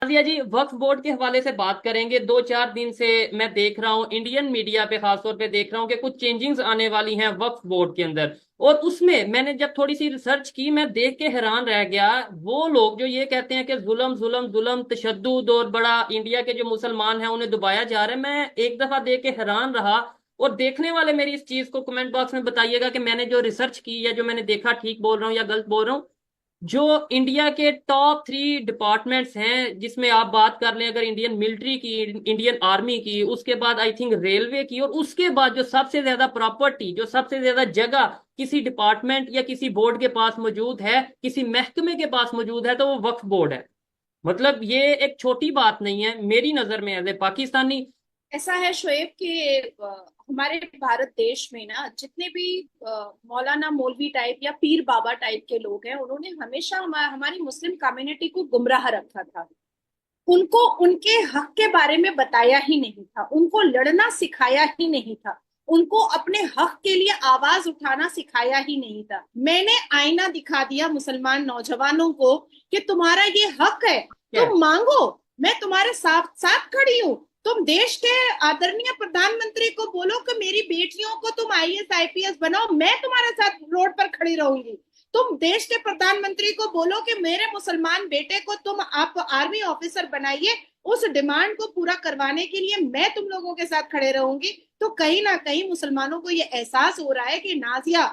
नादिया जी, वक्फ board के हवाले से बात करेंगे। 2-4 दिन से मैं देख रहा हूँ, इंडियन मीडिया पे खासतौर पे देख रहा हूँ कि कुछ चेंजिंग्स आने वाली हैं वक्फ बोर्ड के अंदर। और उसमें मैंने जब थोड़ी सी रिसर्च की, मैं देख के हैरान रह गया। वो लोग जो ये कहते हैं कि जुल्म जुल्म जुल्म तशद्दुद और बड़ा इंडिया के जो मुसलमान हैं उन्हें दबाया जा रहा है, मैं एक दफा देख के हैरान रहा। और देखने वाले मेरी इस चीज को कमेंट बॉक्स में बताइएगा कि मैंने जो रिसर्च की या जो मैंने देखा ठीक बोल रहा हूँ या गलत बोल रहा हूँ। जो इंडिया के टॉप 3 डिपार्टमेंट्स हैं, जिसमें आप बात कर लें अगर इंडियन मिलिट्री की, इंडियन आर्मी की, उसके बाद आई थिंक रेलवे की, और उसके बाद जो सबसे ज्यादा प्रॉपर्टी, जो सबसे ज्यादा जगह किसी डिपार्टमेंट या किसी बोर्ड के पास मौजूद है, किसी महकमे के पास मौजूद है, तो वो वक्फ बोर्ड है। मतलब ये एक छोटी बात नहीं है मेरी नजर में एज ए पाकिस्तानी। ऐसा है शोएब कि हमारे भारत देश में ना जितने भी मौलाना मौलवी टाइप या पीर बाबा टाइप के लोग हैं, उन्होंने हमेशा हमारी मुस्लिम कम्युनिटी को गुमराह रखा था। उनको उनके हक के बारे में बताया ही नहीं था, उनको लड़ना सिखाया ही नहीं था, उनको अपने हक के लिए आवाज उठाना सिखाया ही नहीं था। मैंने आईना दिखा दिया मुसलमान नौजवानों को कि तुम्हारा ये हक है, क्या है? तुम मांगो, मैं तुम्हारे साथ साथ खड़ी हूँ। तुम देश के आदरणीय प्रधानमंत्री को बोलो कि मेरी बेटियों को तुम आईएएस आईपीएस बनाओ, मैं तुम्हारे साथ रोड पर खड़ी रहूंगी। तुम देश के प्रधानमंत्री को बोलो कि मेरे मुसलमान बेटे को तुम आप आर्मी ऑफिसर बनाइए, उस डिमांड को पूरा करवाने के लिए मैं तुम लोगों के साथ खड़े रहूंगी। तो कहीं ना कहीं मुसलमानों को ये एहसास हो रहा है कि नाजिया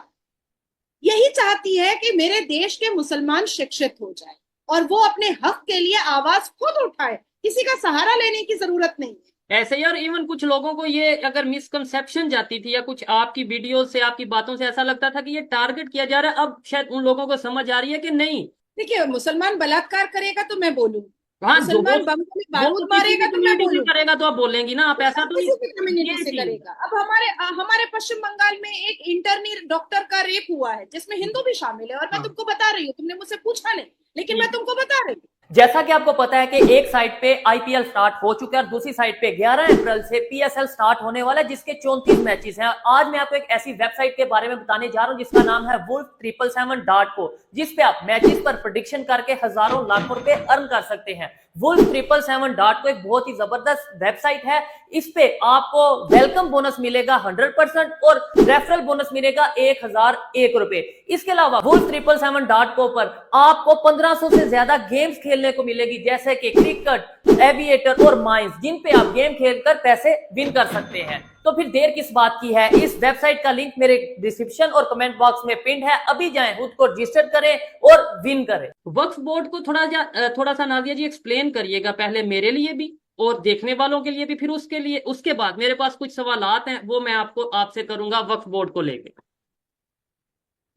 यही चाहती है कि मेरे देश के मुसलमान शिक्षित हो जाए और वो अपने हक के लिए आवाज खुद उठाए, किसी का सहारा लेने की जरूरत नहीं है। ऐसे ही। और इवन कुछ लोगों को ये अगर मिसकंसेप्शन जाती थी, या कुछ आपकी वीडियो से आपकी बातों से ऐसा लगता था कि ये टारगेट किया जा रहा है, अब शायद उन लोगों को समझ आ रही है कि नहीं। देखिए, मुसलमान बलात्कार करेगा तो मैं बोलूं, हाँ, जो मुसलमान बम में वो तो बारूद किसी भी मारेगा तो मैं कम्युनिटी से बोलूं, करेगा तो आप बोलेंगी ना, आप ऐसा तो नहीं। किसी भी कम्युनिटी ये से चीज। करेगा। अब हमारे पश्चिम बंगाल में एक इंटरनी डॉक्टर का रेप हुआ है जिसमें हिंदू भी शामिल है, और मैं हाँ, तुमको बता रही हूँ, तुमने मुझसे पूछा नहीं, लेकिन मैं ठीक। तुमको बता रही हूँ। जैसा कि आपको पता है कि एक साइड पे आईपीएल स्टार्ट हो चुका है और दूसरी साइड पे 11 अप्रैल से पीएसएल स्टार्ट होने वाला है, जिसके 34 मैचेस हैं। आज मैं आपको एक ऐसी वेबसाइट के बारे में बताने जा रहा हूं जिसका नाम है wolf777.co, जिस पे आप मैचेस पर प्रेडिक्शन करके हजारों लाखों रुपए अर्न कर सकते हैं। wolf777.co एक बहुत ही जबरदस्त वेबसाइट है। इस पे आपको वेलकम बोनस मिलेगा 100% और रेफरल बोनस मिलेगा 1001 रुपए। इसके अलावा wolf777.co पर आपको 1500 से ज्यादा गेम्स खेलने को मिलेगी, जैसे कि क्रिकेट, एविएटर और माइंस, जिन पे आप गेम खेलकर पैसे विन कर सकते हैं। तो फिर देर किस बात की है? इस वेबसाइट का लिंक मेरे डिस्क्रिप्शन और कमेंट बॉक्स में पिन है, अभी जाएं, खुद को रजिस्टर करें और विन करें। वक्फ बोर्ड को थोड़ा सा नादिया जी एक्सप्लेन करिएगा, पहले मेरे लिए भी और देखने वालों के लिए भी, फिर उसके लिए उसके बाद मेरे पास कुछ सवालात हैं, वो मैं आपको आपसे करूंगा वक्फ बोर्ड को लेकर।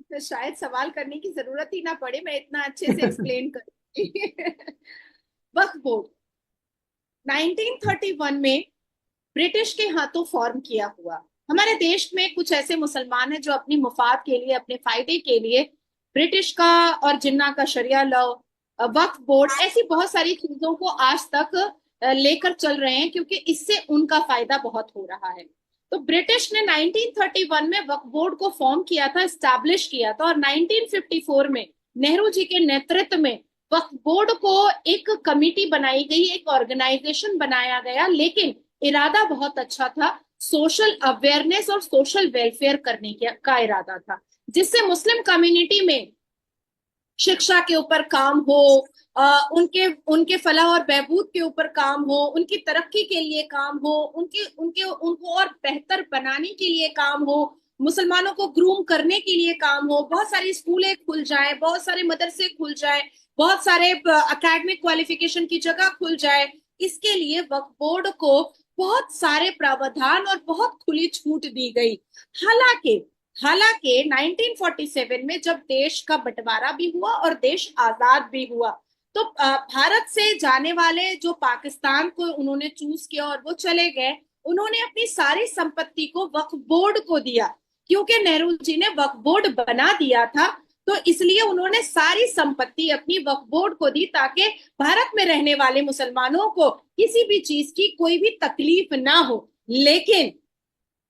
तो शायद सवाल करने की जरूरत ही ना पड़े, मैं इतना अच्छे से एक्सप्लेन करूंगी। वक्फ बोर्ड 1931 में ब्रिटिश के हाथों फॉर्म किया हुआ। हमारे देश में कुछ ऐसे मुसलमान हैं जो अपनी मुफाद के लिए, अपने फायदे के लिए ब्रिटिश का और जिन्ना का शरिया लॉ, वक्फ बोर्ड, ऐसी बहुत सारी चीजों को आज तक लेकर चल रहे हैं क्योंकि इससे उनका फायदा बहुत हो रहा है। तो ब्रिटिश ने 1931 में वक्फ बोर्ड को फॉर्म किया था, स्टैब्लिश किया था, और 1954 में नेहरू जी के नेतृत्व में वक्फ बोर्ड को एक कमिटी बनाई गई, एक ऑर्गेनाइजेशन बनाया गया, लेकिन इरादा बहुत अच्छा था, सोशल अवेयरनेस और सोशल वेलफेयर करने का इरादा था, जिससे मुस्लिम कम्युनिटी में शिक्षा के ऊपर काम हो, उनके उनके फलाह और बहबूद के ऊपर काम हो, उनकी तरक्की के लिए काम हो, उनके उनके उनको और बेहतर बनाने के लिए काम हो, मुसलमानों को ग्रूम करने के लिए काम हो, बहुत सारी स्कूलें खुल जाए, बहुत सारे मदरसे खुल जाए, बहुत सारे एकेडमिक क्वालिफिकेशन की जगह खुल जाए। इसके लिए वक्फ बोर्ड को बहुत सारे प्रावधान और बहुत खुली छूट दी गई। हालांकि हालांकि 1947 में जब देश का बंटवारा भी हुआ और देश आजाद भी हुआ, तो भारत से जाने वाले जो पाकिस्तान को उन्होंने चूज किया और वो चले गए, उन्होंने अपनी सारी संपत्ति को वक्फ बोर्ड को दिया। क्योंकि नेहरू जी ने वक्फ बोर्ड बना दिया था, तो इसलिए उन्होंने सारी संपत्ति अपनी वक्फ बोर्ड को दी, ताकि भारत में रहने वाले मुसलमानों को किसी भी चीज की कोई भी तकलीफ ना हो। लेकिन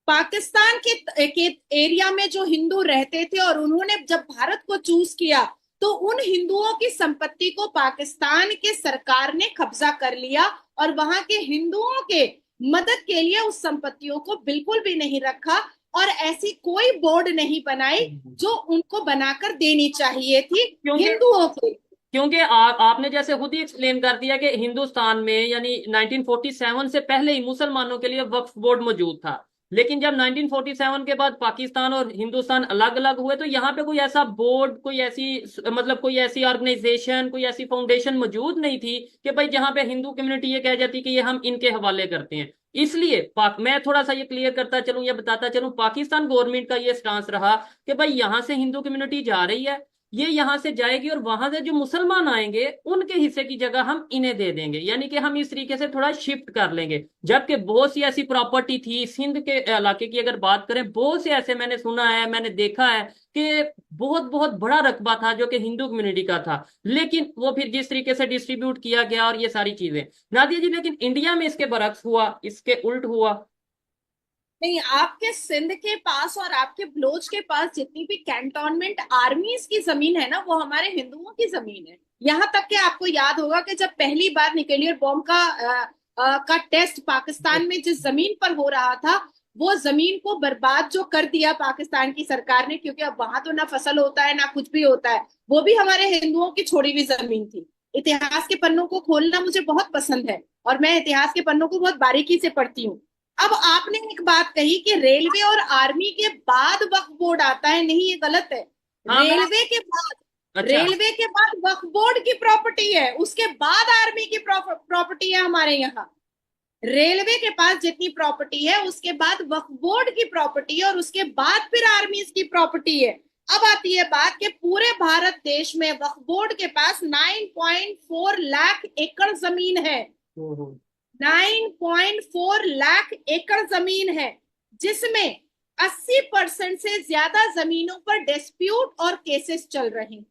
पाकिस्तान के एरिया में जो हिंदू रहते थे और उन्होंने जब भारत को चूज किया, तो उन हिंदुओं की संपत्ति को पाकिस्तान के सरकार ने कब्जा कर लिया और वहां के हिंदुओं के मदद के लिए उस संपत्तियों को बिल्कुल भी नहीं रखा, और ऐसी कोई बोर्ड नहीं बनाई जो उनको बनाकर देनी चाहिए थी क्योंकि हिंदुओं को। क्योंकि आपने जैसे खुद ही एक्सप्लेन कर दिया कि हिंदुस्तान में यानी 1947 से पहले ही मुसलमानों के लिए वक्फ बोर्ड मौजूद था, लेकिन जब 1947 के बाद पाकिस्तान और हिंदुस्तान अलग अलग हुए तो यहाँ पे कोई ऐसा बोर्ड, कोई ऐसी मतलब कोई ऐसी ऑर्गेनाइजेशन, कोई ऐसी फाउंडेशन मौजूद नहीं थी कि भाई जहाँ पे हिंदू कम्युनिटी ये कह जाती कि ये हम इनके हवाले करते हैं। इसलिए मैं थोड़ा सा ये क्लियर करता चलूं, ये बताता चलूं, पाकिस्तान गवर्नमेंट का ये स्टांस रहा कि भाई यहाँ से हिंदू कम्युनिटी जा रही है, ये यहां से जाएगी और वहां से जो मुसलमान आएंगे उनके हिस्से की जगह हम इन्हें दे देंगे, यानी कि हम इस तरीके से थोड़ा शिफ्ट कर लेंगे। जबकि बहुत सी ऐसी प्रॉपर्टी थी सिंध के इलाके की, अगर बात करें, बहुत से ऐसे मैंने सुना है, मैंने देखा है कि बहुत बहुत बड़ा रकबा था जो कि हिंदू कम्युनिटी का था, लेकिन वो फिर जिस तरीके से डिस्ट्रीब्यूट किया गया और ये सारी चीजें, नादिया जी, लेकिन इंडिया में इसके बरक्स हुआ, इसके उल्ट हुआ। नहीं, आपके सिंध के पास और आपके बलोच के पास जितनी भी कैंटोनमेंट आर्मीज की जमीन है ना, वो हमारे हिंदुओं की जमीन है। यहाँ तक कि आपको याद होगा कि जब पहली बार न्यूक्लियर बॉम्ब का टेस्ट पाकिस्तान में जिस जमीन पर हो रहा था, वो जमीन को बर्बाद जो कर दिया पाकिस्तान की सरकार ने, क्योंकि अब वहां तो ना फसल होता है ना कुछ भी होता है, वो भी हमारे हिंदुओं की छोड़ी हुई जमीन थी। इतिहास के पन्नों को खोलना मुझे बहुत पसंद है और मैं इतिहास के पन्नों को बहुत बारीकी से पढ़ती हूँ। अब आपने एक बात कही कि रेलवे और आर्मी के बाद वक्फ बोर्ड आता है, नहीं, ये गलत है। हाँ मैं अच्छा। रेलवे के बाद वक्फ बोर्ड की प्रॉपर्टी है, उसके बाद आर्मी की प्रॉपर्टी है हमारे यहाँ। रेलवे के पास जितनी प्रॉपर्टी है उसके बाद वक्फ बोर्ड की प्रॉपर्टी है और उसके बाद फिर आर्मी की प्रॉपर्टी है। अब आती है बात कि पूरे भारत देश में वक्फ बोर्ड के पास 9.4 लाख एकड़ जमीन है। 9.4 लाख एकड़ जमीन है, जिसमें 80% से ज्यादा जमीनों पर डिस्प्यूट और केसेस चल रहे हैं।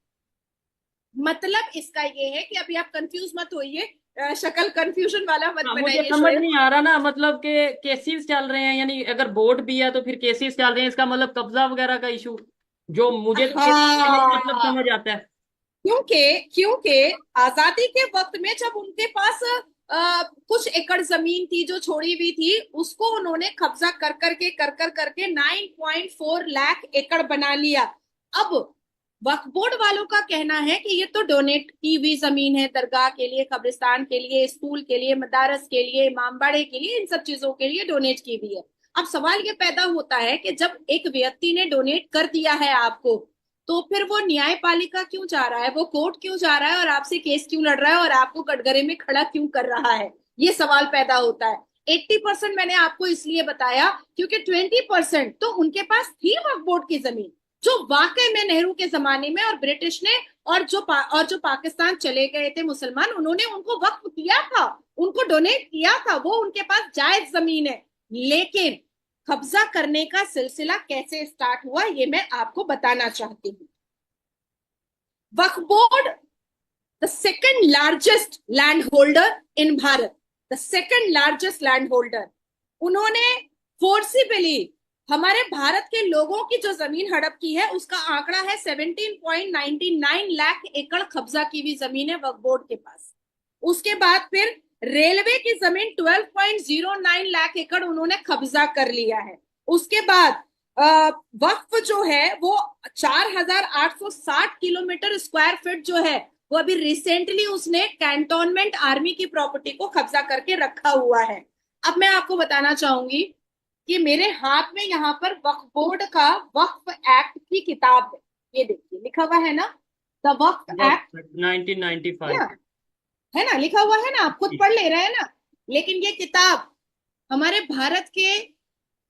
मतलब इसका ये है कि अभी आप कंफ्यूज मत होइए, शक्ल कंफ्यूजन वाला मत मुझे बनाइए समझ शोएब। नहीं आ रहा ना, मतलब कि केसेस चल रहे हैं, यानी अगर बोर्ड भी है तो फिर केसेस चल रहे हैं, इसका मतलब कब्जा वगैरह का इशू, जो मुझे तो केसेस का नहीं मतलब हाँ, समझ आता है। क्योंकि क्योंकि आजादी के वक्त में जब उनके पास कुछ एकड़ जमीन थी जो छोड़ी हुई थी, उसको उन्होंने कब्जा कर करके 9.4 लाख एकड़ बना लिया। अब वक्फ बोर्ड वालों का कहना है कि ये तो डोनेट की हुई जमीन है, दरगाह के लिए, कब्रिस्तान के लिए, स्कूल के लिए, मदारस के लिए, इमामबाड़े के लिए, इन सब चीजों के लिए डोनेट की हुई है। अब सवाल ये पैदा होता है कि जब एक व्यक्ति ने डोनेट कर दिया है आपको, तो फिर वो न्यायपालिका क्यों जा रहा है, वो कोर्ट क्यों जा रहा है और आपसे केस क्यों लड़ रहा है और आपको कटघरे में खड़ा क्यों कर रहा है, ये सवाल पैदा होता है। 80% मैंने आपको इसलिए बताया क्योंकि 20% तो उनके पास थी वक्फ बोर्ड की जमीन, जो वाकई में नेहरू के जमाने में और ब्रिटिश ने और जो पाकिस्तान चले गए थे मुसलमान, उन्होंने उनको वक्फ किया था, उनको डोनेट किया था, वो उनके पास जायज जमीन है। लेकिन कब्जा करने का सिलसिला कैसे स्टार्ट हुआ ये मैं आपको बताना चाहती हूँ। Waqf Board, the second largest land holder in Bharat, the second largest land holder, उन्होंने फोर्सिबली हमारे भारत के लोगों की जो जमीन हड़प की है, उसका आंकड़ा है 17.99 लाख एकड़ कब्जा की हुई जमीन है वक्फ बोर्ड के पास। उसके बाद फिर रेलवे की जमीन 12.09 लाख एकड़ उन्होंने कब्जा कर लिया है। उसके बाद वक्फ जो है वो 4,860 किलोमीटर स्क्वायर फीट जो है, वो अभी रिसेंटली उसने कैंटोनमेंट आर्मी की प्रॉपर्टी को कब्जा करके रखा हुआ है। अब मैं आपको बताना चाहूंगी कि मेरे हाथ में यहाँ पर वक्फ बोर्ड का वक्फ एक्ट की किताब है, ये देखिए लिखा हुआ है ना, द वक्फ एक्ट 1995। है ना, लिखा हुआ है ना, आप खुद पढ़ ले रहे हैं ना। लेकिन ये किताब हमारे भारत के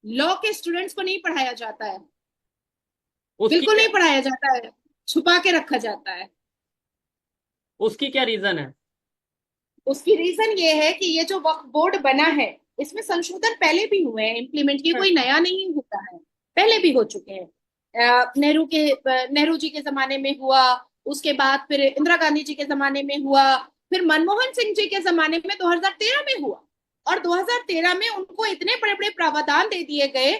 लॉ के स्टूडेंट्स को नहीं पढ़ाया जाता है, बिल्कुल नहीं पढ़ाया जाता है, छुपा के रखा जाता है। उसकी क्या रीजन है? उसकी रीजन ये है कि ये जो वक्फ बोर्ड बना है, इसमें संशोधन पहले भी हुए हैं, इम्प्लीमेंट, ये कोई नया नहीं हुआ है, पहले भी हो चुके हैं। नेहरू जी के जमाने में हुआ, उसके बाद फिर इंदिरा गांधी जी के जमाने में हुआ, फिर मनमोहन सिंह जी के जमाने में 2013 में हुआ। और 2013 में उनको इतने बड़े बड़े प्रावधान दे दिए गए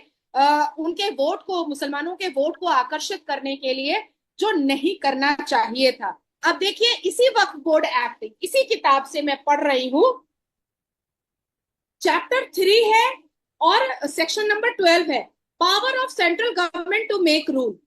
उनके वोट को, मुसलमानों के वोट को आकर्षित करने के लिए, जो नहीं करना चाहिए था। अब देखिए, इसी वक्फ बोर्ड एक्ट, इसी किताब से मैं पढ़ रही हूं, चैप्टर 3 है और सेक्शन नंबर 12 है, power of central government to make rule.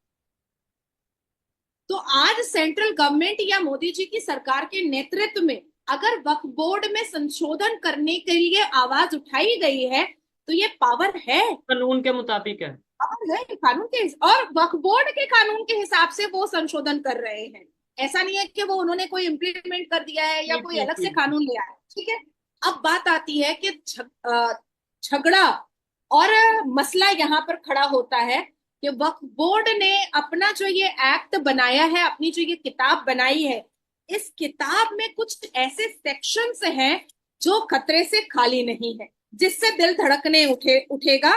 तो आज सेंट्रल गवर्नमेंट या मोदी जी की सरकार के नेतृत्व में अगर वक्फ बोर्ड में संशोधन करने के लिए आवाज उठाई गई है तो ये पावर है, कानून के मुताबिक है। पावर है कानून के, और वक्फ बोर्ड के कानून के हिसाब से वो संशोधन कर रहे हैं। ऐसा नहीं है कि वो उन्होंने कोई इम्प्लीमेंट कर दिया है या ठीक कोई ठीक अलग से ठीक। कानून लिया है। ठीक है, अब बात आती है कि झगड़ा और मसला यहाँ पर खड़ा होता है कि वक्फ बोर्ड ने अपना जो ये एक्ट बनाया है, अपनी जो ये किताब बनाई है, इस किताब में कुछ ऐसे सेक्शंस हैं जो खतरे से खाली नहीं है, जिससे दिल धड़कने उठेगा।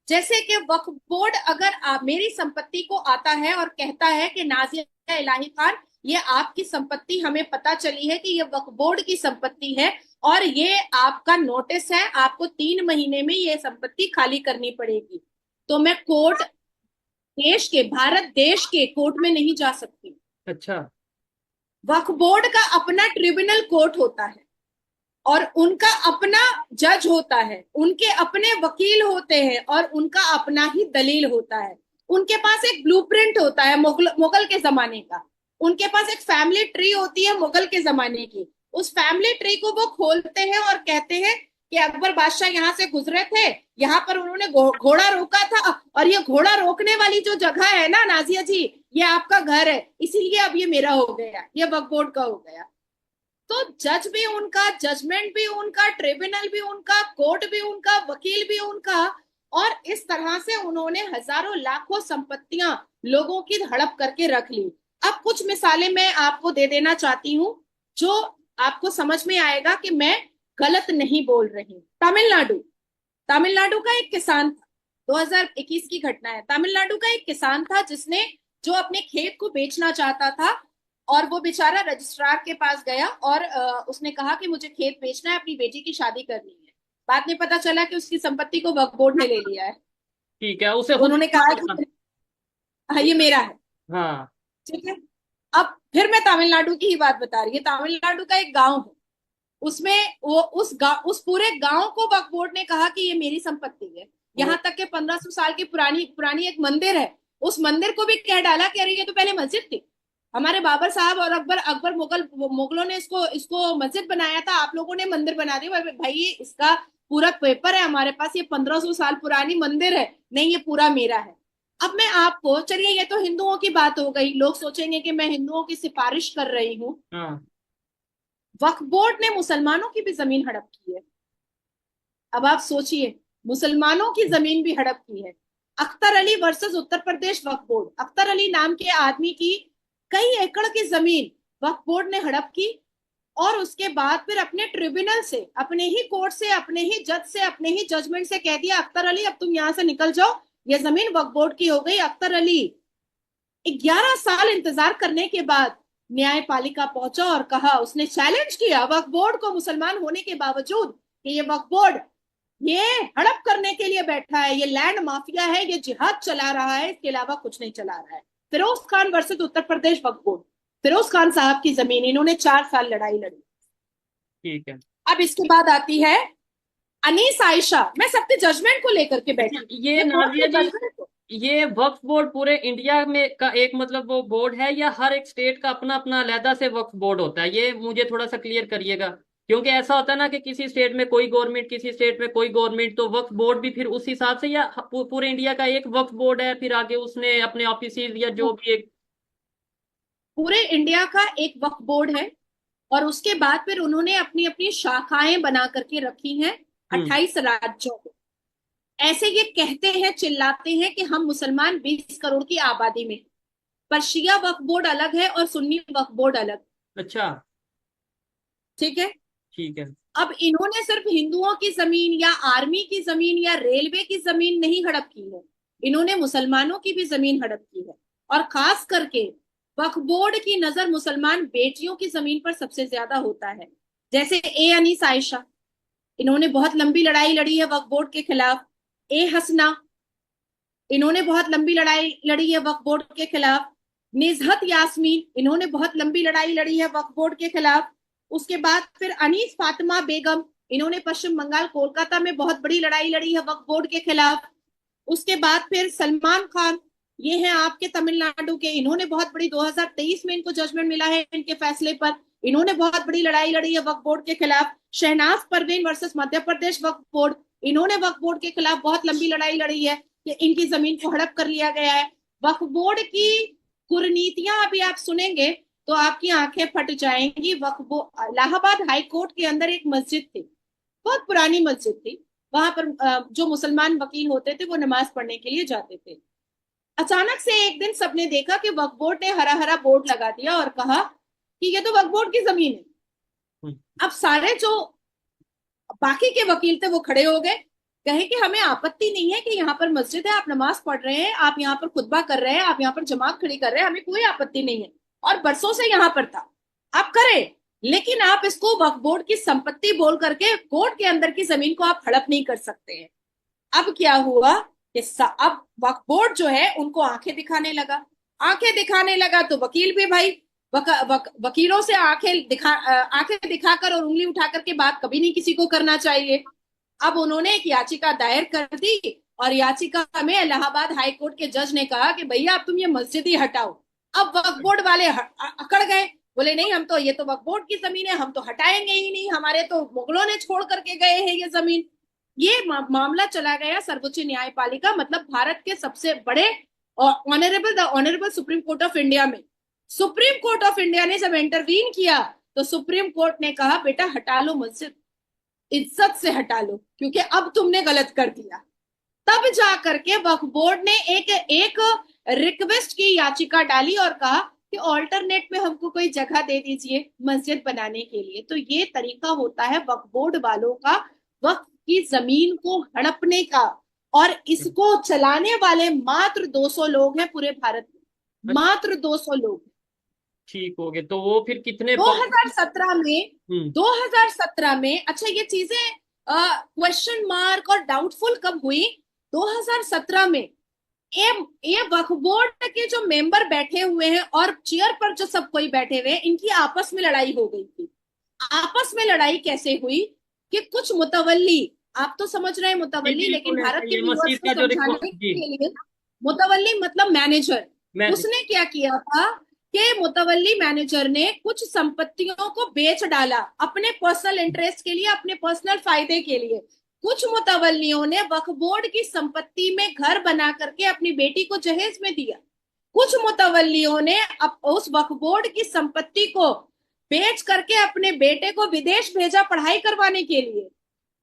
जैसे कि वक्फ बोर्ड अगर मेरी संपत्ति को आता है और कहता है कि नाजिया इलाही खान, ये आपकी संपत्ति हमें पता चली है कि ये वक्फ बोर्ड की संपत्ति है और ये आपका नोटिस है, आपको 3 महीने में ये संपत्ति खाली करनी पड़ेगी, तो मैं कोर्ट, देश के, भारत देश के कोर्ट में नहीं जा सकती। अच्छा। वक्फ बोर्ड का अपना ट्रिब्यूनल कोर्ट होता है और उनका अपना जज होता है, उनके अपने वकील होते हैं और उनका अपना ही दलील होता है। उनके पास एक ब्लूप्रिंट होता है मुगल के जमाने का, उनके पास एक फैमिली ट्री होती है मुगल के जमाने की। उस फैमिली ट्री को वो खोलते हैं और कहते हैं कि अकबर बादशाह यहाँ से गुजरे थे, यहाँ पर उन्होंने घोड़ा रोका था और ये घोड़ा रोकने वाली जो जगह है ना नाजिया जी, ये आपका घर है, इसीलिए अब ये मेरा हो गया, ये वक्फ बोर्ड का हो गया। तो जज भी उनका, जजमेंट भी उनका, ट्रिब्यूनल भी उनका, कोर्ट भी उनका, वकील भी उनका, और इस तरह से उन्होंने हजारों लाखों संपत्तियां लोगों की हड़प करके रख ली। अब कुछ मिसालें मैं आपको दे देना चाहती हूँ जो आपको समझ में आएगा कि मैं गलत नहीं बोल रही। तमिलनाडु, तमिलनाडु का एक किसान था, 2021 की घटना है। तमिलनाडु का एक किसान था जिसने, जो अपने खेत को बेचना चाहता था और वो बेचारा रजिस्ट्रार के पास गया और उसने कहा कि मुझे खेत बेचना है, अपनी बेटी की शादी करनी है। बाद में पता चला कि उसकी संपत्ति को वक्फ बोर्ड ने ले लिया है। ठीक है, उसे तो खुद उन्होंने कहा कि हाँ ये मेरा है। हाँ। ठीक है, अब फिर मैं तमिलनाडु की ही बात बता रही हूँ। तमिलनाडु का एक गांव है, उसमें वो उस पूरे गांव को वक्फ बोर्ड ने कहा कि ये मेरी संपत्ति है। यहाँ तक के 1500 साल की पुरानी पुरानी एक मंदिर है, उस मंदिर को भी कह डाला कि अरे ये तो पहले मस्जिद थी, हमारे बाबर साहब और अकबर मुगलों ने इसको इसको मस्जिद बनाया था, आप लोगों ने मंदिर बना दिया। भाई ये इसका पूरा पेपर है हमारे पास, ये 1500 साल पुरानी मंदिर है, नहीं ये पूरा मेरा है। अब मैं आपको, चलिए ये तो हिंदुओं की बात हो गई, लोग सोचेंगे कि मैं हिंदुओं की सिफारिश कर रही हूँ। हाँ। वक्फ बोर्ड ने मुसलमानों की भी जमीन हड़प की है। अब आप सोचिए, मुसलमानों की जमीन भी हड़प की है। अख्तर अली वर्सेस उत्तर प्रदेश वक्फ बोर्ड, अख्तर अली नाम के आदमी की कई एकड़ की जमीन वक्फ बोर्ड ने हड़प की और उसके बाद फिर अपने ट्रिब्यूनल से, अपने ही कोर्ट से, अपने ही जज से, अपने ही जजमेंट से कह दिया अख्तर अली अब तुम यहां से निकल जाओ, ये जमीन वक्फ बोर्ड की हो गई। अख्तर अली 11 साल इंतजार करने के बाद न्यायपालिका पहुंचा और कहा, उसने चैलेंज किया वक्फ बोर्ड को मुसलमान होने के बावजूद कि ये वक्फ बोर्ड ये हड़प करने के लिए बैठा है, ये लैंड माफिया है, ये जिहाद चला रहा है, इसके अलावा कुछ नहीं चला रहा है। फिरोज खान वर्सेस उत्तर प्रदेश वक्फ बोर्ड, फिरोज खान साहब की जमीन, इन्होंने 4 साल लड़ाई लड़ी। ठीक है। अब इसके बाद आती है अनीस आयशा, मैं सबके जजमेंट को लेकर के बैठी। ये नाजिया जी, ये वक्फ बोर्ड पूरे इंडिया में का एक मतलब वो बोर्ड है या हर एक स्टेट का अपना अपना अलहदा से वक्फ बोर्ड होता है? ये मुझे थोड़ा सा क्लियर करिएगा, क्योंकि ऐसा होता है ना कि किसी स्टेट में कोई गवर्नमेंट, किसी स्टेट में कोई गवर्नमेंट, तो वक्फ बोर्ड भी फिर उस हिसाब से, या पूरे इंडिया का एक वक्फ बोर्ड है फिर आगे उसने अपने ऑफिस या जो भी एक? पूरे इंडिया का एक वक्फ बोर्ड है और उसके बाद फिर उन्होंने अपनी अपनी शाखाएं बना करके रखी हैं 28 राज्यों में। ऐसे ये कहते हैं, चिल्लाते हैं कि हम मुसलमान 20 करोड़ की आबादी में, पर शिया वक्फ बोर्ड अलग है और सुन्नी वक्फ बोर्ड अलग। अच्छा। ठीक है, ठीक है। अब इन्होंने सिर्फ हिंदुओं की जमीन या आर्मी की जमीन या रेलवे की जमीन नहीं हड़प की है, इन्होंने मुसलमानों की भी जमीन हड़प की है। और खास करके वक्फ बोर्ड की नजर मुसलमान बेटियों की जमीन पर सबसे ज्यादा होता है। जैसे ए अनीस आयशा, इन्होंने बहुत लंबी लड़ाई लड़ी है वक्फ बोर्ड के खिलाफ। ए हसना, इन्होंने बहुत लंबी लड़ाई लड़ी है वक्फ बोर्ड के खिलाफ। निजहत यास्मीन, इन्होंने बहुत लंबी लड़ाई लड़ी है वक्फ बोर्ड के खिलाफ। उसके बाद फिर अनीस फातिमा बेगम, इन्होंने पश्चिम बंगाल कोलकाता में बहुत बड़ी लड़ाई लड़ी है वक्फ बोर्ड के खिलाफ। उसके बाद फिर सलमान खान, ये हैं आपके तमिलनाडु के, इन्होंने बहुत बड़ी 2023 में इनको जजमेंट मिला है इनके फैसले पर, इन्होंने बहुत बड़ी लड़ाई लड़ी है वक्फ बोर्ड के खिलाफ। शहनाज परवीन वर्सेस मध्य प्रदेश वक्फ बोर्ड, इन्होंने वक्फ बोर्ड के खिलाफ बहुत लंबी लड़ाई लड़ी है कि इनकी जमीन को हड़प कर लिया गया है। वक्फ बोर्ड की कुरीतियां अभी आप सुनेंगे तो आपकी आंखें फट जाएंगी। वक्फ बोर्ड, इलाहाबाद हाई कोर्ट के अंदर एक मस्जिद थी, बहुत पुरानी मस्जिद थी, वहां पर जो मुसलमान वकील होते थे वो नमाज पढ़ने के लिए जाते थे। अचानक से एक दिन सबने देखा कि वक्फ बोर्ड ने हरा हरा बोर्ड लगा दिया और कहा कि ये तो वक्फ बोर्ड की जमीन है। अब सारे जो बाकी के वकील थे वो खड़े हो गए, कहे कि हमें आपत्ति नहीं है कि यहाँ पर मस्जिद है, आप नमाज पढ़ रहे हैं, आप यहाँ पर खुतबा कर रहे हैं, आप यहाँ पर जमात खड़ी कर रहे हैं, हमें कोई आपत्ति नहीं है और बरसों से यहाँ पर था, आप करें, लेकिन आप इसको वक्फ बोर्ड की संपत्ति बोल करके कोर्ट के अंदर की जमीन को आप हड़प नहीं कर सकते हैं। अब क्या हुआ कि अब वक्फ बोर्ड जो है उनको आंखें दिखाने लगा, आंखें दिखाने लगा तो वकील भी भाई वकीलों से आंखें दिखाकर और उंगली उठा करके बात कभी नहीं किसी को करना चाहिए। अब उन्होंने एक याचिका दायर कर दी और याचिका में इलाहाबाद हाई कोर्ट के जज ने कहा कि भैया अब तुम ये मस्जिद ही हटाओ। अब वक्फ बोर्ड वाले अकड़ गए, बोले नहीं, हम तो, ये तो वक्फ बोर्ड की जमीन है, हम तो हटाएंगे ही नहीं, हमारे तो मुगलों ने छोड़ करके गए हैं ये जमीन। ये मामला चला गया सर्वोच्च न्यायपालिका, मतलब भारत के सबसे बड़े honourable supreme court of India में। सुप्रीम कोर्ट ऑफ इंडिया ने जब इंटरवीन किया तो सुप्रीम कोर्ट ने कहा बेटा हटा लो मस्जिद, इज्जत से हटा लो, क्योंकि अब तुमने गलत कर दिया। तब जा करके वक्फ बोर्ड ने एक रिक्वेस्ट की याचिका डाली और कहा कि ऑल्टरनेट में हमको कोई जगह दे दीजिए मस्जिद बनाने के लिए। तो ये तरीका होता है वक्फ बोर्ड वालों का वक्फ की जमीन को हड़पने का, और इसको चलाने वाले मात्र 200 लोग हैं पूरे भारत में, मात्र 200 लोग। ठीक हो गए, तो वो फिर कितने 2017 में 2017 में, अच्छा ये चीजें क्वेश्चन मार्क और डाउटफुल कब हुई? 2017 में ये वक्फ बोर्ड के जो मेंबर बैठे हुए हैं और चेयर पर जो सब कोई बैठे हुए हैं, इनकी आपस में लड़ाई हो गई थी। आपस में लड़ाई कैसे हुई कि कुछ मुतवल्ली, आप तो समझ रहे हैं मुतवल्ली, लेकिन भारत के व्यूअर्स को समझाने के लिए, मुतवल्ली मतलब मैनेजर, उसने क्या किया था कि मुतवल्ली मैनेजर ने कुछ संपत्तियों को बेच डाला अपने पर्सनल इंटरेस्ट के लिए, अपने पर्सनल फायदे के लिए। कुछ मुतवल्लियों ने वक्फ बोर्ड की संपत्ति में घर बना करके अपनी बेटी को जहेज में दिया। कुछ मुतवल्लियों ने उस वक्फ बोर्ड की संपत्ति को बेच करके अपने बेटे को विदेश भेजा पढ़ाई करवाने के लिए।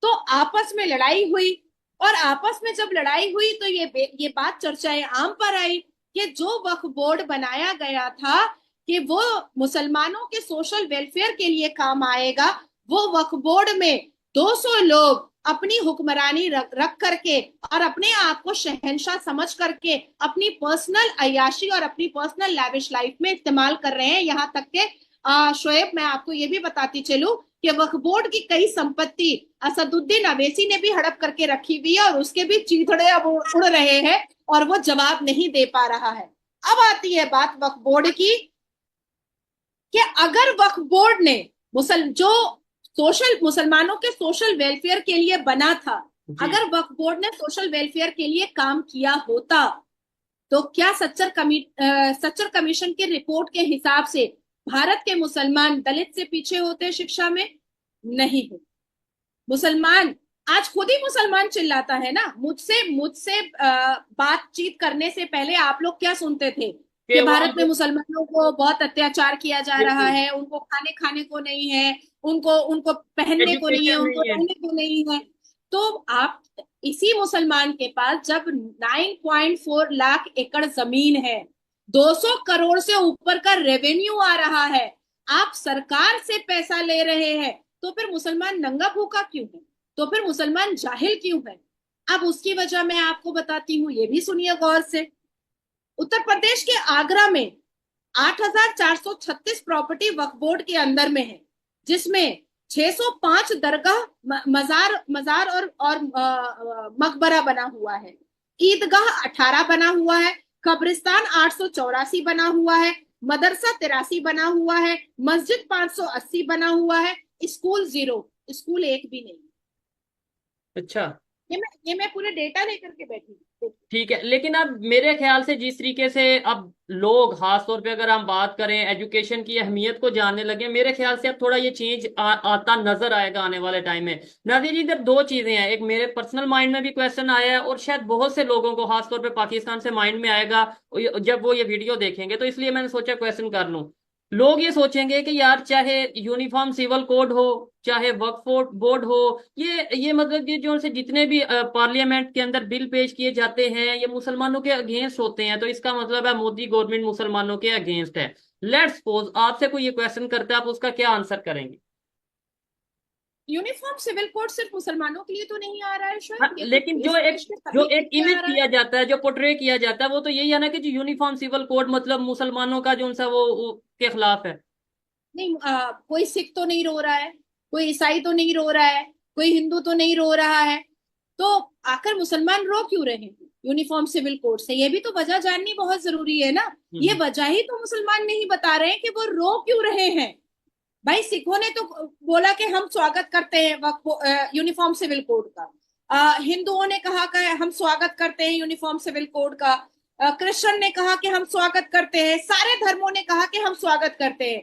तो आपस में लड़ाई हुई, और आपस में जब लड़ाई हुई तो ये बात चर्चाएं आम पर आई कि जो वक्फ बोर्ड बनाया गया था कि वो मुसलमानों के सोशल वेलफेयर के लिए काम आएगा, वो वक्फ बोर्ड में 200 लोग अपनी हुक्मरानी रख करके और अपने आप को शहंशाह समझ करके अपनी पर्सनल अय्याशी और अपनी पर्सनल लैविश लाइफ में इस्तेमाल कर रहे हैं। यहाँ तक के शोएब, मैं आपको ये भी बताती चलूं कि वक्फ बोर्ड की कई संपत्ति असदुद्दीन अवैसी ने भी हड़प करके रखी हुई है और उसके भी चीथड़े अब उड़ रहे हैं और वो जवाब नहीं दे पा रहा है। अब आती है बात वक्फ बोर्ड की कि अगर वक्फ बोर्ड ने मुसलमानों के सोशल वेलफेयर के लिए बना था, अगर वक्फ बोर्ड ने सोशल वेलफेयर के लिए काम किया होता तो क्या सच्चर कमीशन की रिपोर्ट के हिसाब से भारत के मुसलमान दलित से पीछे होते शिक्षा में? नहीं है। मुसलमान आज खुद ही मुसलमान चिल्लाता है ना, मुझसे बातचीत करने से पहले आप लोग क्या सुनते थे कि भारत में मुसलमानों को बहुत अत्याचार किया जा रहा है, उनको खाने को नहीं है, उनको पहनने को नहीं है, उनको रहने को नहीं है। तो आप इसी मुसलमान के पास जब 9.4 लाख एकड़ जमीन है, 200 करोड़ से ऊपर का रेवेन्यू आ रहा है, आप सरकार से पैसा ले रहे हैं, तो फिर मुसलमान नंगा भूखा क्यों है? तो फिर मुसलमान जाहिल क्यों है? अब उसकी वजह मैं आपको बताती हूँ, ये भी सुनिए गौर से। उत्तर प्रदेश के आगरा में 8,436 प्रॉपर्टी वक्फ बोर्ड के अंदर में है, जिसमें 605 दरगाह, मजार और मकबरा बना हुआ है। ईदगाह 18 बना हुआ है, कब्रिस्तान 884 बना हुआ है, मदरसा 83 बना हुआ है, मस्जिद 580 बना हुआ है, स्कूल 0, स्कूल एक भी नहीं। अच्छा, ये मैं पूरे डेटा लेकर के बैठी हूँ। ठीक है। लेकिन अब मेरे ख्याल से जिस तरीके से अब लोग खास तौर पे अगर हम बात करें एजुकेशन की अहमियत को जानने लगे, मेरे ख्याल से अब थोड़ा ये चेंज आता नजर आएगा आने वाले टाइम में। नाज़िर जी, इधर दो चीजें हैं, एक मेरे पर्सनल माइंड में भी क्वेश्चन आया है और शायद बहुत से लोगों को खास तौर पे पाकिस्तान से माइंड में आएगा जब वो ये वीडियो देखेंगे, तो इसलिए मैंने सोचा क्वेश्चन कर लूं। लोग ये सोचेंगे कि यार चाहे यूनिफॉर्म सिविल कोड हो, चाहे वक्फ बोर्ड हो, ये मतलब ये जो से जितने भी पार्लियामेंट के अंदर बिल पेश किए जाते हैं ये मुसलमानों के अगेंस्ट होते हैं, तो इसका मतलब है मोदी गवर्नमेंट मुसलमानों के अगेंस्ट है। लेट्स सपोज आपसे कोई ये क्वेश्चन करता है, आप उसका क्या आंसर करेंगे? यूनिफॉर्म सिविल कोड सिर्फ मुसलमानों के लिए तो नहीं आ रहा है हाँ, शायद, ये तो लेकिन इस देश के जो सभी के एक लिए इमेज आ रहा है। किया जाता है, जो पोर्ट्रे किया जाता है, वो तो यही है ना कि जो यूनिफॉर्म सिविल कोड मतलब मुसलमानों का जो उनसा वो के खिलाफ है। नहीं, कोई सिख तो नहीं रो रहा है, कोई ईसाई तो नहीं रो रहा है, कोई हिंदू तो नहीं रो रहा है, तो आखिर मुसलमान रो क्यों रहे हैं यूनिफॉर्म सिविल कोड से? ये भी तो वजह जाननी बहुत जरूरी है ना। ये हम्म। वजह ही तो मुसलमान नहीं बता रहे हैं कि वो रो क्यों रहे हैं। भाई सिखों ने तो बोला कि हम स्वागत करते हैं यूनिफॉर्म सिविल कोड का। हिंदुओं ने कहा कि हम स्वागत करते हैं यूनिफॉर्म सिविल कोड का। क्रिश्चियन ने कहा कि हम स्वागत करते हैं, सारे धर्मों ने कहा कि हम स्वागत करते हैं।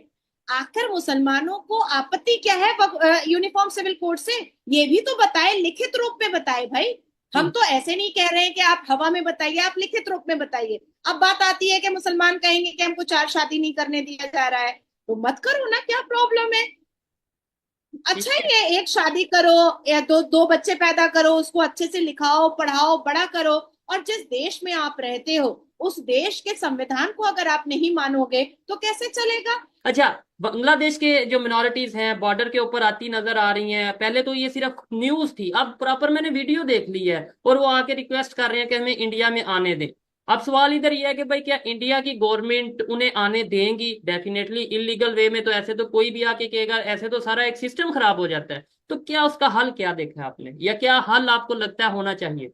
आखिर मुसलमानों को आपत्ति क्या है यूनिफॉर्म सिविल कोड से? ये भी तो बताए, लिखित रूप में बताए भाई। हम तो ऐसे नहीं कह रहे हैं कि आप हवा में बताइए, आप लिखित रूप में बताइए। अब बात आती है कि मुसलमान कहेंगे कि हमको 4 शादी नहीं करने दिया जा रहा है, तो मत करो ना, क्या प्रॉब्लम है? ठीक अच्छा है। ही है, एक शादी करो या दो दो बच्चे पैदा करो, उसको अच्छे से लिखाओ पढ़ाओ बड़ा करो। और जिस देश में आप रहते हो उस देश के संविधान को अगर आप नहीं मानोगे तो कैसे चलेगा? अच्छा, बांग्लादेश के जो मिनोरिटीज हैं बॉर्डर के ऊपर आती नजर आ रही हैं, पहले तो ये सिर्फ न्यूज थी, अब प्रॉपर मैंने वीडियो देख ली है और वो आके रिक्वेस्ट कर रहे हैं कि हमें इंडिया में आने दें। अब सवाल इधर ये है कि भाई क्या इंडिया की गवर्नमेंट उन्हें आने देंगी? डेफिनेटली इलीगल वे में तो ऐसे तो कोई भी आके कहेगा, ऐसे तो सारा एक सिस्टम खराब हो जाता है। तो क्या उसका हल क्या देखा है आपने, या क्या हल आपको लगता है होना चाहिए?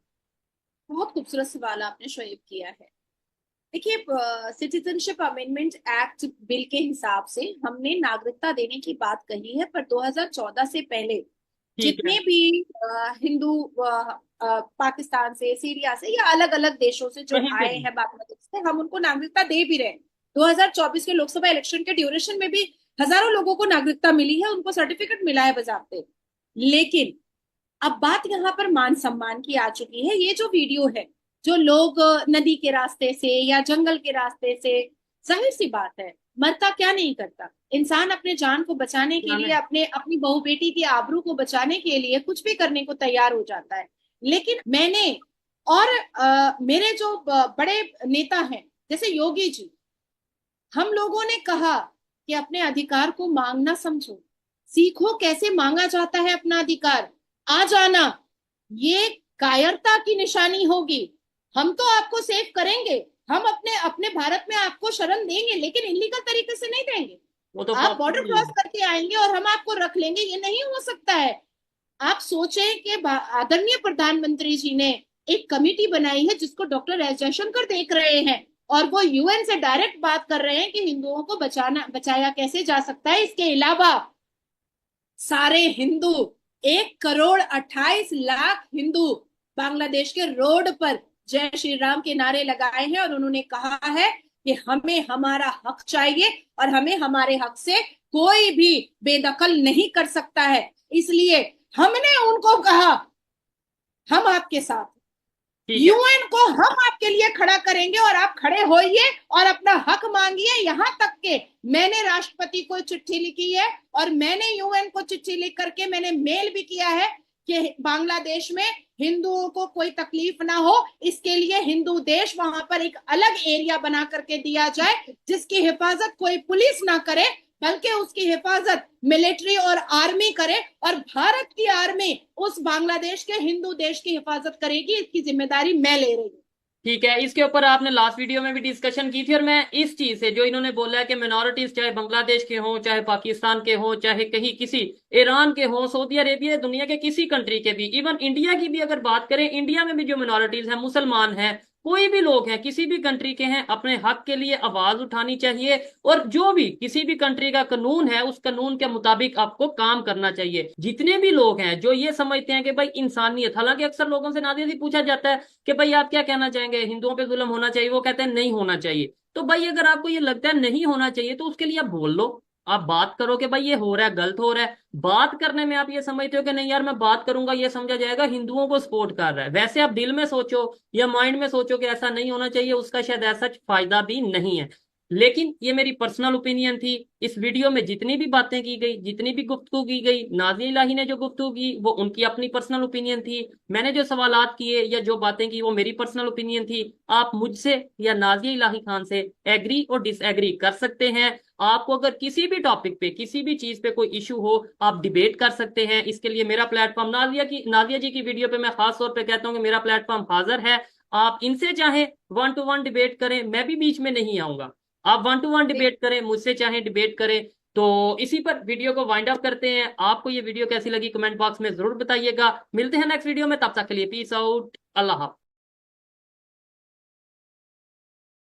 बहुत खूबसूरत सवाल आपने शोएब किया है। देखिए, सिटीजनशिप अमेंडमेंट एक्ट बिल के हिसाब से हमने नागरिकता देने की बात कही है, पर 2014 से पहले ठीक है। जितने भी हिंदू पाकिस्तान से, सीरिया से या अलग अलग देशों से जो कहीं से आए भी। हैं, बांग्लादेश से, हम उनको नागरिकता दे भी रहे हैं। 2024 के लोकसभा इलेक्शन के ड्यूरेशन में भी हजारों लोगों को नागरिकता मिली है, उनको सर्टिफिकेट मिला है बजाते। लेकिन अब बात यहाँ पर मान सम्मान की आ चुकी है। ये जो वीडियो है, जो लोग नदी के रास्ते से या जंगल के रास्ते से, जाहिर सी बात है, मरता क्या नहीं करता इंसान, अपने जान को बचाने के लिए, अपने अपनी बहू बेटी की आबरू को बचाने के लिए कुछ भी करने को तैयार हो जाता है। लेकिन मैंने और मेरे जो बड़े नेता हैं जैसे योगी जी, हम लोगों ने कहा कि अपने अधिकार को मांगना समझो, सीखो कैसे मांगा जाता है अपना अधिकार। आ जाना ये कायरता की निशानी होगी। हम तो आपको सेव करेंगे, हम अपने अपने भारत में आपको शरण देंगे, लेकिन इलीगल तरीके से नहीं देंगे। वो तो आप बॉर्डर पॉसिबल क्रॉस नहीं। करके आएंगे और हम आपको रख लेंगे, ये नहीं हो सकता है। आप सोचें कि आदरणीय प्रधानमंत्री जी ने एक कमेटी बनाई है जिसको डॉक्टर एस जयशंकर देख रहे हैं, और वो यूएन से डायरेक्ट बात कर रहे हैं कि हिंदुओं को बचाया कैसे जा सकता है। इसके अलावा सारे हिंदू, 1,28,00,000 हिंदू बांग्लादेश के रोड पर जय श्री राम के नारे लगाए हैं, और उन्होंने कहा है कि हमें हमारा हक चाहिए और हमें हमारे हक से कोई भी बेदखल नहीं कर सकता है। इसलिए हमने उनको कहा हम आपके साथ, ठीक है। यूएन को हम आपके लिए खड़ा करेंगे और आप खड़े होइए और अपना हक मांगिए। यहां तक के मैंने राष्ट्रपति को चिट्ठी लिखी है और मैंने यूएन को चिट्ठी लिख करके मैंने मेल भी किया है कि बांग्लादेश में हिंदुओं को कोई तकलीफ ना हो, इसके लिए हिंदू देश वहां पर एक अलग एरिया बना करके दिया जाए जिसकी हिफाजत कोई पुलिस ना करे, बल्कि उसकी हिफाजत मिलिट्री और आर्मी करे, और भारत की आर्मी उस बांग्लादेश के हिंदू देश की हिफाजत करेगी। इसकी जिम्मेदारी मैं ले रही हूँ। ठीक है, इसके ऊपर आपने लास्ट वीडियो में भी डिस्कशन की थी, और मैं इस चीज से जो इन्होंने बोला है कि मिनोरिटीज चाहे बांग्लादेश के हों, चाहे पाकिस्तान के हों, चाहे कहीं किसी ईरान के हों, सऊदी अरेबिया, दुनिया के किसी कंट्री के भी, इवन इंडिया की भी अगर बात करें, इंडिया में भी जो मिनोरिटीज हैं मुसलमान हैं, कोई भी लोग हैं, किसी भी कंट्री के हैं, अपने हक के लिए आवाज उठानी चाहिए, और जो भी किसी भी कंट्री का कानून है उस कानून के मुताबिक आपको काम करना चाहिए। जितने भी लोग हैं जो ये समझते हैं कि भाई इंसानियत, हालांकि अक्सर लोगों से नादिया जी पूछा जाता है कि भाई आप क्या कहना चाहेंगे, हिंदुओं पे जुल्म होना चाहिए, वो कहते हैं नहीं होना चाहिए। तो भाई अगर आपको ये लगता है नहीं होना चाहिए तो उसके लिए आप बोल लो, आप बात करो कि भाई ये हो रहा है, गलत हो रहा है। बात करने में आप ये समझते हो कि नहीं यार मैं बात करूंगा ये समझा जाएगा हिंदुओं को सपोर्ट कर रहा है, वैसे आप दिल में सोचो या माइंड में सोचो कि ऐसा नहीं होना चाहिए, उसका शायद ऐसा फायदा भी नहीं है। लेकिन ये मेरी पर्सनल ओपिनियन थी। इस वीडियो में जितनी भी बातें की गई, जितनी भी गुफ्तगू की गई, नाज़िया इलाही ने जो गुफ्तगू की वो उनकी अपनी पर्सनल ओपिनियन थी। मैंने जो सवालात किए या जो बातें की वो मेरी पर्सनल ओपिनियन थी। आप मुझसे या नाज़िया इलाही खान से एग्री और डिसएग्री कर सकते हैं। आपको अगर किसी भी टॉपिक पे, किसी भी चीज पे कोई इशू हो, आप डिबेट कर सकते हैं। इसके लिए मेरा प्लेटफॉर्म, नाज़िया जी की वीडियो पे मैं खास तौर पे कहता हूँ कि मेरा प्लेटफॉर्म हाजिर है। आप इनसे चाहे 1 to 1 डिबेट करें, मैं भी बीच में नहीं आऊंगा। आप 1 to 1 डिबेट करें, मुझसे चाहे डिबेट करें। तो इसी पर वीडियो को वाइंड अप करते हैं। आपको ये वीडियो कैसी लगी कमेंट बॉक्स में जरूर बताइएगा। मिलते हैं नेक्स्ट वीडियो में, तब तक के लिए पीस आउट, अल्लाह हाफ़िज़।